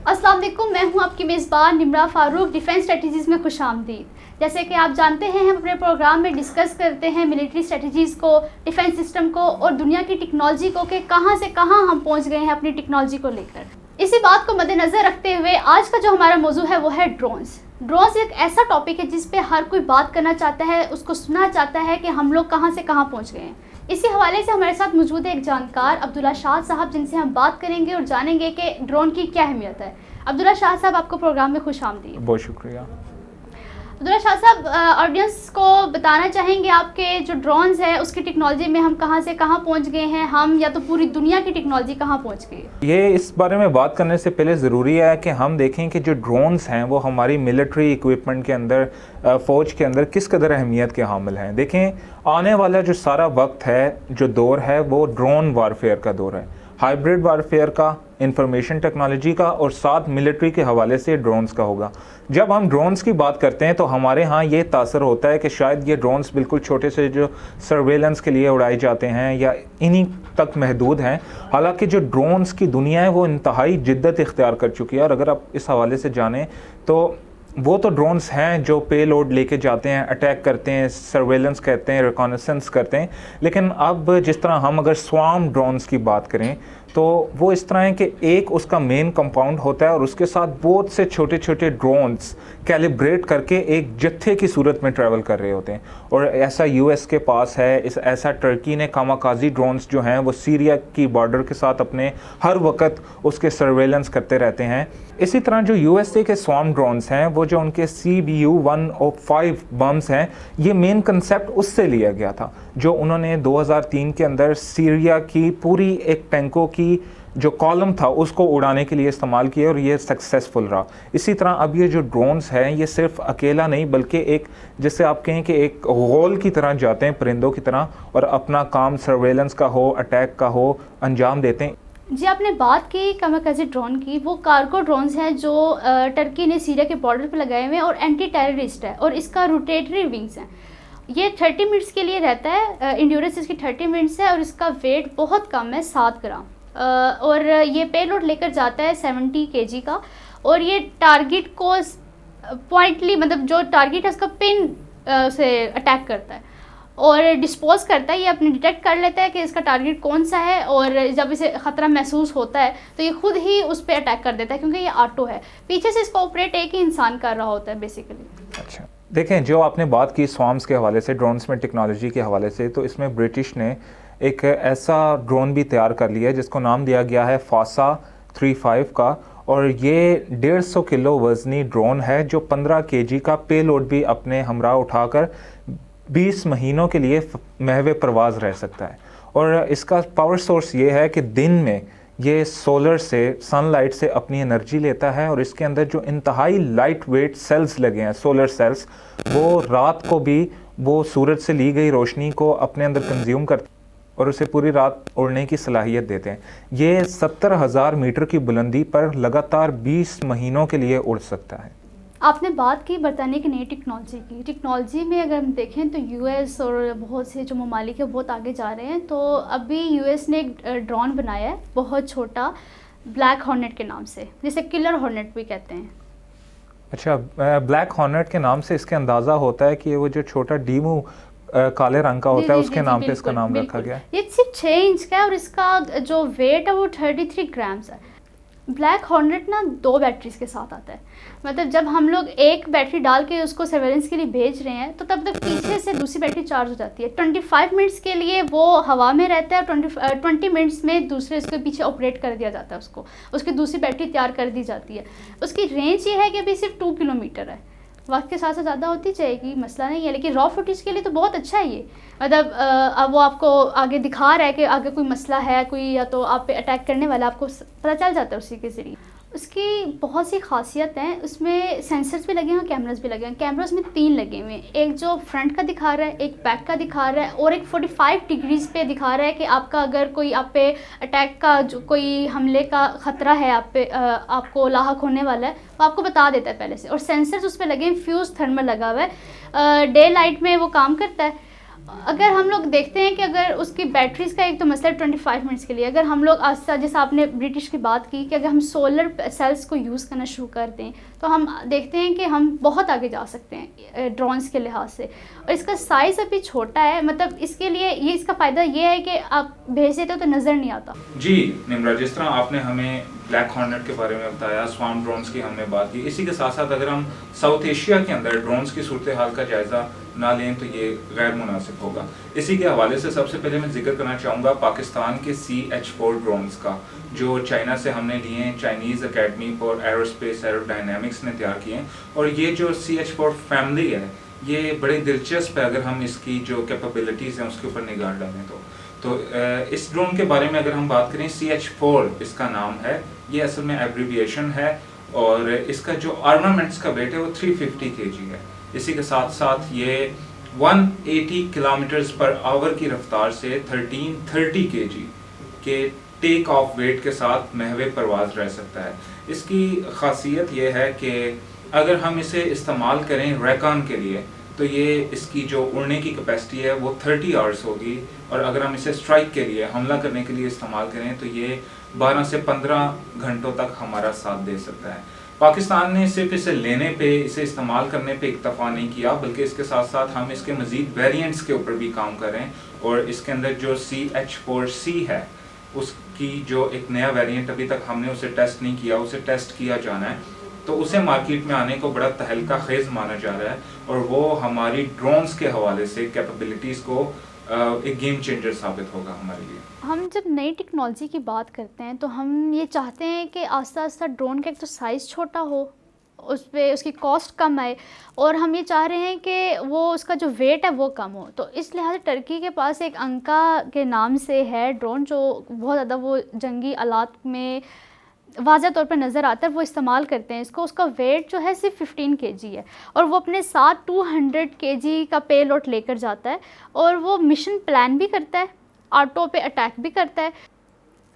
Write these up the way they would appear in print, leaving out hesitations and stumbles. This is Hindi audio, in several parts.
अस्सलाम वालेकुम, मैं हूं आपकी मेज़बान निम्रा फ़ारूक। डिफेंस स्ट्रेटजीज़ में खुशामदीद। जैसे कि आप जानते हैं, हम अपने प्रोग्राम में डिस्कस करते हैं मिलिट्री स्ट्रेटजीज़ को, डिफेंस सिस्टम को और दुनिया की टेक्नोलॉजी को कि कहां से कहां हम पहुंच गए हैं अपनी टेक्नोलॉजी को लेकर। इसी बात को मद्देनज़र रखते हुए आज का जो हमारा मौजू है वो है ड्रोन्स। ड्रोन्स एक ऐसा टॉपिक है जिस पे हर कोई बात करना चाहता है, उसको सुनना चाहता है कि हम लोग कहां से कहां पहुंच गए हैं। इसी हवाले से हमारे साथ मौजूद है एक जानकार अब्दुल्ला शाह साहब, जिनसे हम बात करेंगे और जानेंगे कि ड्रोन की क्या अहमियत है। अब्दुल्ला शाह साहब, आपको प्रोग्राम में खुश आमदीद। बहुत शुक्रिया। अब्दुल्ला शाह साहब, ऑडियंस को बताना चाहेंगे आपके जो ड्रोन्स है उसकी टेक्नोलॉजी में हम कहां से कहां पहुंच गए हैं, हम या तो पूरी दुनिया की टेक्नोलॉजी कहां पहुंच गई। ये इस बारे में बात करने से पहले ज़रूरी है कि हम देखें कि जो ड्रोन्स हैं वो हमारी मिलिट्री इक्विपमेंट के अंदर, फ़ौज के अंदर किस कदर अहमियत के हामिल हैं। देखें, आने वाला जो सारा वक्त है, जो दौर है, वो ड्रोन वारफेयर का दौर है, हाइब्रिड वारफेयर का, इंफॉर्मेशन टेक्नोलॉजी का और साथ मिलिट्री के हवाले से ड्रोन्स का होगा। जब हम ड्रोन्स की बात करते हैं तो हमारे यहाँ ये तासर होता है कि शायद ये ड्रोन्स बिल्कुल छोटे से जो सर्वेलेंस के लिए उड़ाए जाते हैं या इन्हीं तक महदूद हैं। हालांकि जो ड्रोन्स की दुनिया है वो इंतहाई जिद्दत इख्तियार कर चुकी है, और अगर आप इस हवाले से जानें तो वो तो ड्रोन्स हैं जो पे लोड लेके जाते हैं, अटैक करते हैं, सर्वेलेंस कहते हैं, रिकॉनेसेंस करते हैं। लेकिन अब जिस तरह हम अगर स्वार्म ड्रोन्स की बात करें तो वो इस तरह है कि एक उसका मेन कंपाउंड होता है और उसके साथ बहुत से छोटे छोटे ड्रोन्स कैलिब्रेट करके एक जत्थे की सूरत में ट्रैवल कर रहे होते हैं। और ऐसा यूएस के पास है, ऐसा टर्की ने कामाकाजी ड्रोन्स जो हैं वो सीरिया की बॉर्डर के साथ अपने हर वक्त उसके सर्वेलेंस करते रहते हैं। इसी तरह जो यूएसए के स्वार्म ड्रोन्स हैं, वो जो उनके CBU-105 बम्स हैं, ये मेन कंसेप्ट उससे लिया गया था जो उन्होंने 2003 के अंदर सीरिया की पूरी एक टैंकों की जो कॉलम था उसको उड़ाने के लिए इस्तेमाल किया और ये सक्सेसफुल रहा। इसी तरह अब ये जो ड्रोन्स हैं ये सिर्फ अकेला नहीं बल्कि एक, जैसे आप कहें कि एक गोल की तरह जाते हैं, परिंदों की तरह, और अपना काम सर्वेलेंस का हो, अटैक का हो, अंजाम देते हैं। जी, आपने बात की कामाकाजी ड्रोन की। वो कार्गो ड्रोन्स हैं जो टर्की ने सीरिया के बॉर्डर पर लगाए हुए हैं और एंटी टेररिस्ट है, और इसका रोटेटरी विंग्स हैं। ये 30 मिनट्स के लिए रहता है, इंड्योरेंस इसकी 30 मिनट्स है और इसका वेट बहुत कम है, 7 ग्राम, और ये पेलोड लेकर जाता है 70 kg का। और ये टारगेट को पॉइंटली, मतलब जो टारगेट है उसका पिन से अटैक करता है और डिस्पोज करता है। ये अपने डिटेक्ट कर लेता है कि इसका टारगेट कौन सा है, और जब इसे ख़तरा महसूस होता है तो ये खुद ही उस पर अटैक कर देता है, क्योंकि ये ऑटो है। पीछे से इसको ऑपरेट एक ही इंसान कर रहा होता है बेसिकली। अच्छा, देखें, जो आपने बात की स्वार्म्स के हवाले से, ड्रोन्स में टेक्नोलॉजी के हवाले से, तो इसमें ब्रिटिश ने एक ऐसा ड्रोन भी तैयार कर लिया है जिसको नाम दिया गया है फासा 35 का, और ये 150 किलो वज़नी ड्रोन है जो 15 kg का पेलोड भी अपने हमरा उठाकर 20 महीनों के लिए महवे परवाज़ रह सकता है। और इसका पावर सोर्स ये है कि दिन में ये सोलर से, सनलाइट से अपनी एनर्जी लेता है, और इसके अंदर जो इंतहाई लाइट वेट सेल्स लगे हैं, सोलर सेल्स, वो रात को भी वो सूरज से ली गई रोशनी को अपने अंदर कंज्यूम करते और उसे पूरी रात उड़ने की सलाहियत देते हैं। ये 70,000 मीटर की बुलंदी पर लगातार 20 महीनों के लिए उड़ सकता है। आपने बात की बरतानिया की नई टेक्नोलॉजी की। टेक्नोलॉजी में अगर हम देखें तो यूएस और बहुत से जो ममालिक है बहुत आगे जा रहे हैं। तो अभी यूएस ने एक ड्रोन बनाया है बहुत छोटा, ब्लैक हॉर्नेट के नाम से, जिसे किलर हॉर्नेट भी कहते हैं। अच्छा, ब्लैक हॉर्नेट के नाम से इसके अंदाज़ा होता है कि वो जो छोटा डीमू काले रंग का होता है, उसके नाम पे इसका नाम रखा गया। ये सिर्फ 6 इंच का है और इसका जो वेट है वो 33 ग्राम्स है। ब्लैक हॉर्नेट ना 2 बैटरीज के साथ आता है। मतलब जब हम लोग एक बैटरी डाल के उसको सर्वेलेंस के लिए भेज रहे हैं तो तब तक पीछे से दूसरी बैटरी चार्ज हो जाती है। 25 मिनट्स के लिए वो हवा में रहता है और 20 मिनट्स में दूसरे इसके पीछे ऑपरेट कर दिया जाता है, उसकी दूसरी बैटरी तैयार कर दी जाती है। उसकी रेंज ये है कि अभी सिर्फ 2 किलोमीटर है। वक्त के साथ साथ ज़्यादा होती जाएगी, मसला नहीं है, लेकिन रॉ फुटेज के लिए तो बहुत अच्छा है ये। मतलब अब वो आपको आगे दिखा रहा है कि आगे कोई मसला है, कोई या तो आप पे अटैक करने वाला, आपको पता चल जाता है उसी के ज़रिए। उसकी बहुत सी खासियत हैं, उसमें सेंसर्स भी लगे हैं और कैमरास भी लगे हैं। कैमरास में 3 लगे हुए हैं, एक जो फ्रंट का दिखा रहा है, एक बैक का दिखा रहा है और एक 45 डिग्रीज़ पे दिखा रहा है कि आपका अगर कोई आप पे अटैक का जो कोई हमले का ख़तरा है, आप पे आपको लाहक होने वाला है, वो आपको बता देता है पहले से। और सेंसर्स उस पर लगे हैं, फ्यूज़ थर्मल लगा हुआ है, डे लाइट में वो काम करता है। अगर हम लोग देखते हैं कि अगर उसकी बैटरीज का एक तो मसला 25 मिनट्स के लिए, अगर हम लोग आस्ता, जैसे आपने ब्रिटिश की बात की कि अगर हम सोलर सेल्स को यूज़ करना शुरू कर दें तो हम देखते हैं कि हम बहुत आगे जा सकते हैं ड्रोन्स के लिहाज से। और इसका साइज़ अभी छोटा है, मतलब इसके लिए ये इसका फ़ायदा ये है कि आप भेज देते हो तो नज़र नहीं आता। जी निम्रा, जिस तरह आपने हमें ब्लैक हॉर्नेट के बारे में बताया, स्वार्म ड्रोन्स की हमने बात की, इसी के साथ साथ अगर हम साउथ एशिया के अंदर ड्रोन्स की सूरत हाल का जायज़ा ना लें तो ये गैर मुनासिब होगा। इसी के हवाले से सबसे पहले मैं जिक्र करना चाहूँगा पाकिस्तान के CH-4 ड्रोन्स का, जो चाइना से हमने लिए हैं, Chinese academy for aerospace aerodynamics ने तैयार किए हैं। और ये जो CH-4 फैमिली है ये बड़ी दिलचस्प है अगर हम इसकी जो कैपेबिलिटीज़ हैं उसके ऊपर निगाह डालें तो इस ड्रोन के बारे में अगर हम बात करें, CH-4 इसका नाम है, ये असल में एब्रीविएशन है, और इसका जो आर्मामेंट्स का वेट है वो 350 kg है। इसी के साथ साथ ये 180 किलोमीटर्स पर आवर की रफ्तार से 1330 kg के टेक ऑफ वेट के साथ महवे परवाज रह सकता है। इसकी खासियत ये है कि अगर हम इसे इस्तेमाल करें रैकॉन के लिए तो ये इसकी जो उड़ने की कैपेसिटी है वो 30 आवर्स होगी, और अगर हम इसे स्ट्राइक के लिए, हमला करने के लिए इस्तेमाल करें तो ये 12 से 15 घंटों तक हमारा साथ दे सकता है। पाकिस्तान ने सिर्फ इसे लेने पे, इसे इस्तेमाल करने पे इक्तफा नहीं किया, बल्कि इसके साथ साथ हम इसके मज़ीद वेरिएंट्स के ऊपर भी काम कर रहे हैं। और इसके अंदर जो CH-4C है उसकी जो एक नया वेरिएंट अभी तक हमने उसे टेस्ट नहीं किया, उसे टेस्ट किया जाना है, तो उसे मार्केट में आने को बड़ा तहलका खेज माना जा रहा है, और वो हमारी ड्रोन्स के हवाले से कैपेबिलिटीज़ को एक गेम चेंजर साबित होगा हमारे लिए। हम जब नई टेक्नोलॉजी की बात करते हैं तो हम ये चाहते हैं कि आस्ता आस्ता ड्रोन का एक तो साइज़ छोटा हो, उस पर उसकी कॉस्ट कम आए, और हम ये चाह रहे हैं कि वो उसका जो वेट है वो कम हो। तो इस लिहाज से टर्की के पास एक अंका के नाम से है ड्रोन, जो बहुत ज़्यादा वो जंगी आलात में वाज़ह तौर पर नज़र आता है, वो इस्तेमाल करते हैं इसको। उसका वेट जो है सिर्फ 15 kg है, और वो अपने साथ 200 kg का पे लोड लेकर जाता है, और वो मिशन प्लान भी करता है, ऑटो पे अटैक भी करता है।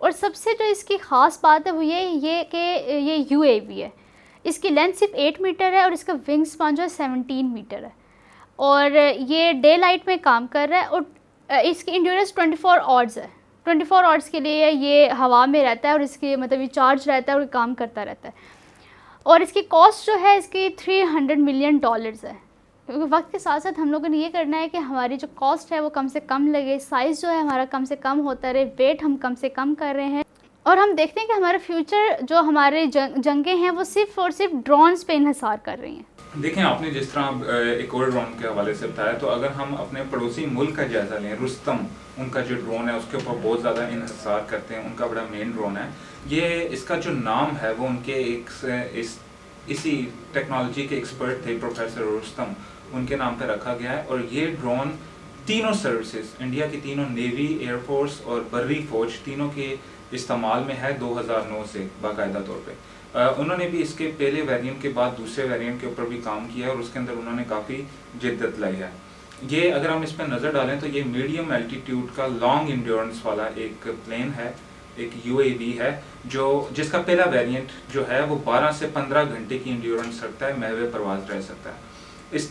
और सबसे जो इसकी ख़ास बात है वो ये कि ये UAV है। इसकी लेंथ सिर्फ 8 मीटर है और इसका विंग स्पान जो है 17 मीटर है, और ये डे लाइट में काम कर रहा है। और इसकी इंड्योरेंस 24 आवर्स है। 24 आवर्स के लिए ये हवा में रहता है, और इसकी मतलब ये चार्ज रहता है और काम करता रहता है। और इसकी कॉस्ट जो है इसकी $300 मिलियन है, क्योंकि वक्त के साथ साथ हम लोगों ने ये करना है कि हमारी जो कॉस्ट है वो कम से कम लगे, साइज़ जो है हमारा कम से कम होता रहे, वेट हम कम से कम कर रहे हैं। और हम देखते हैं कि हमारा फ्यूचर जो हमारे जंगें हैं वो सिर्फ और सिर्फ ड्रोन्स पे इन्हिसार कर रही हैं। देखें, आपने जिस तरह एक और ड्रोन के हवाले से बताया, तो अगर हम अपने पड़ोसी मुल्क का जायज़ा लें, रुस्तम उनका जो ड्रोन है उसके ऊपर बहुत ज़्यादा इन्हिसार करते हैं, उनका बड़ा मेन ड्रोन है ये। इसका जो नाम है वो उनके इसी टेक्नोलॉजी के एक्सपर्ट थे प्रोफेसर रुस्तम, उनके नाम पे रखा गया है। और ये ड्रोन तीनों सर्विसेज, इंडिया की तीनों नेवी, एयरफोर्स और बर्री फौज, तीनों के इस्तेमाल में है 2009 से बाकायदा तौर पे। उन्होंने भी इसके पहले वेरिएंट के बाद दूसरे वेरिएंट के ऊपर भी काम किया है, और उसके अंदर उन्होंने काफ़ी जिद्दत लाई है। ये अगर हम इस पर नज़र डालें तो ये मीडियम एल्टीट्यूड का लॉन्ग इंड्योरेंस वाला एक प्लेन है, एक UAV है, जिसका पहला वेरिएंट जो है वो 12 से 15 घंटे की इंड्योरेंस रखता है, महवे परवाज रह सकता है।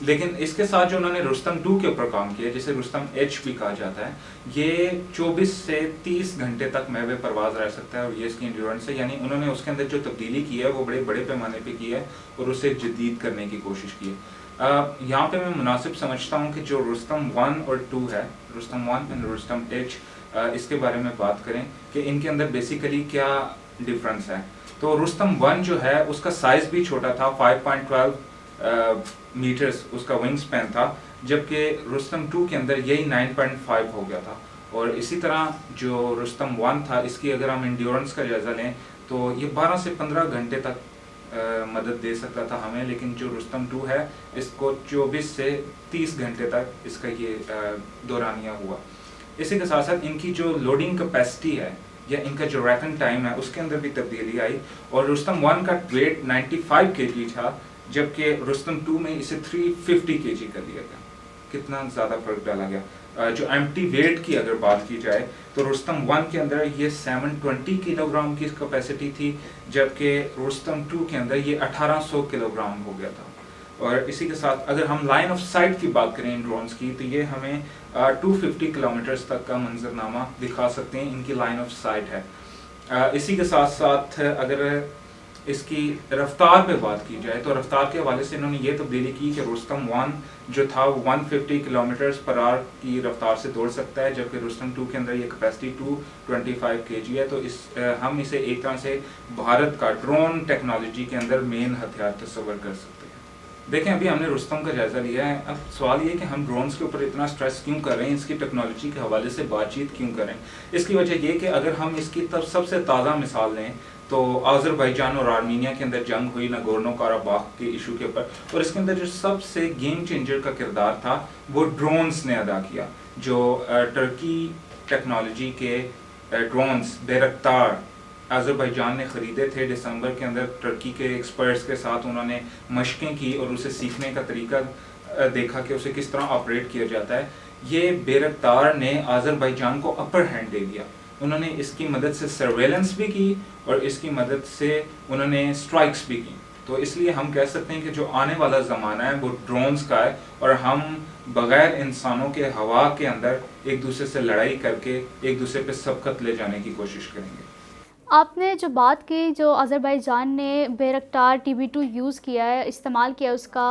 लेकिन इसके साथ जो उन्होंने रुस्तम 2 के ऊपर काम किया, जिसे रुस्तम H भी कहा जाता है, ये 24 से 30 घंटे तक महवे परवाज रह सकता है, और ये इसकी इंड्योरेंस है। यानी उन्होंने उसके अंदर जो तब्दीली की है वो बड़े बड़े पैमाने पे की है, और उसे जदीद करने की कोशिश की है। यहाँ पे मैं मुनासिब समझता हूँ कि जो रुस्तम 1 और 2 है, रुस्तम 1 एंड रुस्तम H, इसके बारे में बात करें कि इनके अंदर बेसिकली क्या डिफरेंस है। तो रुस्तम 1 जो है उसका साइज़ भी छोटा था, 5.12 मीटर्स उसका विंग स्पैन था, जबकि रुस्तम 2 के अंदर यही 9.5 हो गया था। और इसी तरह जो रुस्तम 1 था, इसकी अगर हम इंड्योरेंस का जायज़ा लें तो ये 12 से 15 घंटे तक मदद दे सकता था हमें, लेकिन जो रुस्तम 2 है इसको 24 से 30 घंटे तक इसका ये दौरानिया हुआ। इसी के साथ साथ इनकी जो लोडिंग कैपेसिटी है या इनका जो रैकन टाइम है उसके अंदर भी तब्दीली आई, और रुस्तम 1 का वेट 95 kg था, जबकि रुस्तम 2 में इसे 350 kg कर दिया गया। कितना ज़्यादा फर्क डाला गया। जो एम्प्टी वेट की अगर बात की जाए तो रुस्तम 1 के अंदर ये 720 किलोग्राम की कैपेसिटी थी, जबकि रुस्तम 2 के अंदर ये 1800 किलोग्राम हो गया था। और इसी के साथ अगर हम लाइन ऑफ साइट की बात करें इन ड्रोन्स की, तो ये हमें 250 किलोमीटर्स तक का मंजरनामा दिखा सकते हैं, इनकी लाइन ऑफ साइट है। इसी के साथ साथ अगर इसकी रफ्तार पे बात की जाए तो रफ्तार के हवाले से इन्होंने ये तब्दीली की कि रुस्तम 1 जो था 150 किलोमीटर्स पर आवर की रफ्तार से दौड़ सकता है, जबकि रुस्तम 2 के अंदर ये कैपेसिटी 225 kg है। तो हम इसे एक तरह से भारत का ड्रोन टेक्नोलॉजी के अंदर मेन हथियार तस्वर कर सकते हैं। देखें, अभी हमने रुस्तम का जायज़ा लिया है। अब सवाल ये कि हम ड्रोन्स के ऊपर इतना स्ट्रेस क्यों कर रहे हैं, इसकी टेक्नोलॉजी के हवाले से बातचीत क्यों करें। इसकी वजह ये कि अगर हम इसकी तब सबसे ताज़ा मिसाल लें तो आज़रबाईजान और आर्मीनिया के अंदर जंग हुई नागोर्नो काराबाख के इशू के ऊपर, और इसके अंदर जो सबसे गेम चेंजर का किरदार था वो ड्रोन्स ने अदा किया। जो टर्की टेक्नोलॉजी के ड्रोन्स बैरक्तार आज़रबाईजान ने ख़रीदे थे दिसंबर के अंदर, टर्की के एक्सपर्ट्स के साथ उन्होंने मशक़ें की और उसे सीखने का तरीका देखा कि उसे किस तरह ऑपरेट किया जाता है। ये बैरक्तार ने आज़रबाईजान को अपर हैंड दे दिया। उन्होंने इसकी मदद से सर्वेलेंस भी की और इसकी मदद से उन्होंने स्ट्राइक्स भी की। तो इसलिए हम कह सकते हैं कि जो आने वाला ज़माना है वो ड्रोन्स का है, और हम बग़ैर इंसानों के हवा के अंदर एक दूसरे से लड़ाई करके एक दूसरे पे सबकत ले जाने की कोशिश करेंगे। आपने जो बात की, जो आज़रबाईजान ने बैरक्टार TB2 यूज़ किया है, इस्तेमाल किया उसका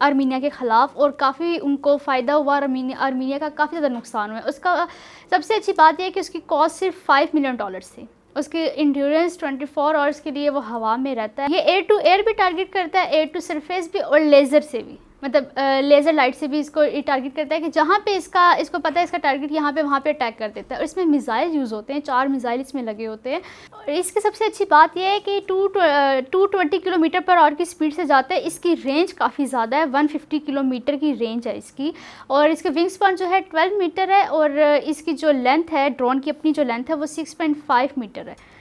आर्मीनिया के ख़िलाफ़, और काफ़ी उनको फ़ायदा हुआ, आर्मीनिया का काफ़ी ज़्यादा नुकसान हुआ। उसका सबसे अच्छी बात यह है कि उसकी कॉस्ट सिर्फ $5 मिलियन थी। उसकी इंड्योरेंस 24 आवर्स के लिए वो हवा में रहता है। ये एयर टू एयर भी टारगेट करता है, एयर टू सरफेस भी, और लेज़र से भी, मतलब लेज़र लाइट से भी इसको टारगेट करता है कि जहाँ पे इसको पता है इसका टारगेट यहाँ पे, वहाँ पे अटैक कर देता है। और इसमें मिसाइल यूज़ होते हैं, 4 मिसाइल इसमें लगे होते हैं। और इसकी सबसे अच्छी बात यह है कि 220 किलोमीटर पर आवर की स्पीड से जाता है। इसकी रेंज काफ़ी ज़्यादा है, 150 किलोमीटर की रेंज है इसकी। और इसके विंग स्पैन जो है 12 मीटर है, और इसकी जो लेंथ है, ड्रोन की अपनी जो लेंथ है वो 6.5 मीटर है।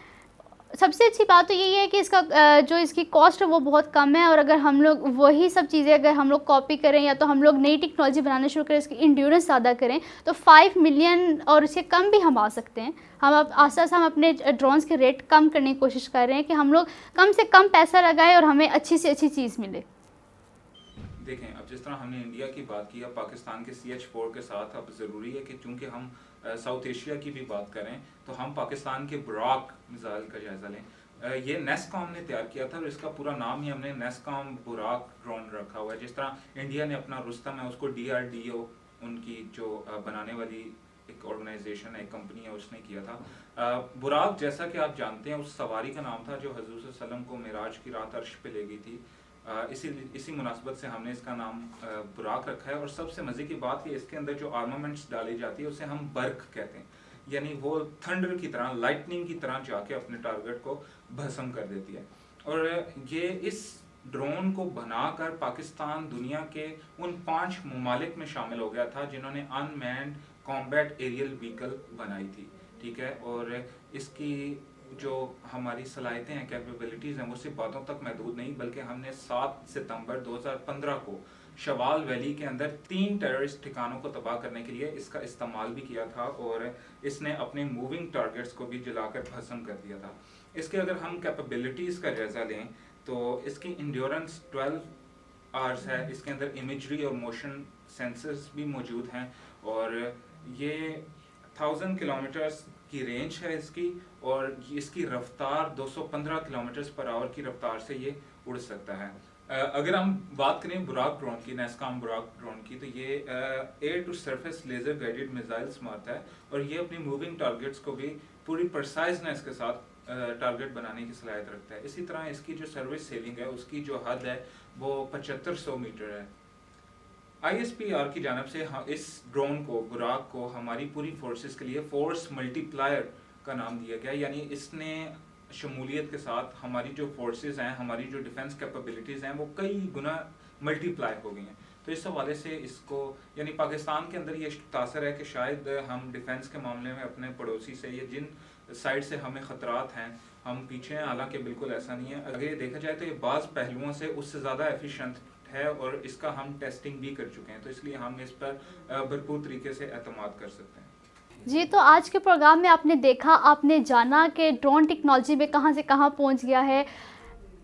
सबसे अच्छी बात तो यही है कि इसका जो इसकी कॉस्ट है वो बहुत कम है। और अगर हम लोग वही सब चीज़ें अगर हम लोग कॉपी करें, या तो हम लोग नई टेक्नोलॉजी बनाना शुरू करें, इसकी इंड्योरेंस ज़्यादा करें, तो 5 मिलियन और इससे कम भी हम आ सकते हैं। हम अब आस्ते आस्ते हम अपने ड्रोन्स के रेट कम करने की कोशिश कर रहे हैं कि हम लोग कम से कम पैसा लगाएं और हमें अच्छी से अच्छी चीज़ मिले। देखें, अब जिस तरह हमने इंडिया की बात की, अब पाकिस्तान के CH-4 के साथ अब ज़रूरी है कि चूँकि हम साउथ एशिया की भी बात करें तो हम पाकिस्तान के बुराक मिसाइल का जायज़ा लें। ये नेस्कॉम ने तैयार किया था और इसका पूरा नाम ही हमने नेस्कॉम बुराक ड्रोन रखा हुआ है। जिस तरह इंडिया ने अपना रुस्तम है उसको DRDO उनकी जो बनाने वाली एक ऑर्गेनाइजेशन है, एक कंपनी है, उसने किया था। बुराक जैसा कि आप जानते हैं उस सवारी का नाम था जो हजूर सल्लल्लाहु अलैहि वसल्लम को मिराज की रात अर्श पे ले गई थी। इसी मुनासबत से हमने इसका नाम बुराक रखा है। और सबसे मज़े की बात कि इसके अंदर जो आर्मामेंट्स डाली जाती है उसे हम बर्क कहते हैं, यानी वो थंडर की तरह, लाइटनिंग की तरह जाके अपने टारगेट को भस्म कर देती है। और ये इस ड्रोन को बनाकर पाकिस्तान दुनिया के उन 5 ममालिक में शामिल हो गया था जिन्होंने अनमैन्ड कॉम्बैट एरियल व्हीकल बनाई थी, ठीक है। और इसकी जो हमारी सलाहियतें हैं, कैपेबिलिटीज़ हैं, वो सिर्फ बातों तक महदूद नहीं, बल्कि हमने 7 सितंबर 2015 को शवाल वैली के अंदर 3 टेररिस्ट ठिकानों को तबाह करने के लिए इसका इस्तेमाल भी किया था, और इसने अपने मूविंग टारगेट्स को भी जलाकर भस्म कर दिया था। इसके अगर हम कैपेबिलिटीज़ का जायज़ा लें तो इसकी इंड्योरेंस 12 आवर्स है। इसके अंदर इमेजरी और मोशन सेंसर्स भी मौजूद हैं, और ये 1000 किलोमीटर्स की रेंज है इसकी, और इसकी रफ्तार 215 किलोमीटर पर आवर की रफ्तार से ये उड़ सकता है। अगर हम बात करें बुराक ड्रोन की, नेस्कॉम बुराक ड्रोन की, तो ये air to surface laser guided missiles मारता है, और ये अपनी मूविंग टारगेट्स को भी पूरी प्रिसाइजनेस के साथ टारगेट बनाने की सलाहियत रखता है। इसी तरह इसकी जो सर्विस सेलिंग है उसकी जो हद है वो 7500 मीटर है। ISPR की जानब से इस ड्रोन को, बुराक को, हमारी पूरी फोर्सेस के लिए फोर्स मल्टीप्लायर का नाम दिया गया, यानी इसने शमूलियत के साथ हमारी जो फोर्सेस हैं, हमारी जो डिफेंस कैपेबिलिटीज़ हैं, वो कई गुना मल्टीप्लाई हो गई हैं। तो इस हवाले से इसको, यानी पाकिस्तान के अंदर ये तासर है कि शायद हम डिफेंस के मामले में अपने पड़ोसी से, या जिन साइड से हमें ख़तरात हैं, हम पीछे हैं। हालांकि बिल्कुल ऐसा नहीं है। अगर ये देखा जाए तो ये बाज़ पहलुओं से उससे ज़्यादा एफिशिएंट है, और इसका हम टेस्टिंग भी कर चुके हैं, तो इसलिए हम इस पर भरपूर तरीके से एतमाद कर सकते हैं। जी, तो आज के प्रोग्राम में आपने देखा, आपने जाना कि ड्रोन टेक्नोलॉजी में कहाँ से कहाँ पहुँच गया है।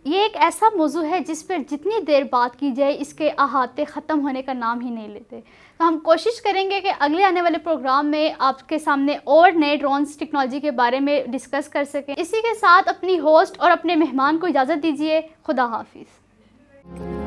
ये एक ऐसा मौजू है जिस पर जितनी देर बात की जाए इसके अहाते ख़त्म होने का नाम ही नहीं लेते। तो हम कोशिश करेंगे कि अगले आने वाले प्रोग्राम में आपके सामने और नए ड्रोन्स टेक्नोलॉजी के बारे में डिस्कस कर सकें। इसी के साथ अपनी होस्ट और अपने मेहमान को इजाज़त दीजिए। खुदा हाफिज़।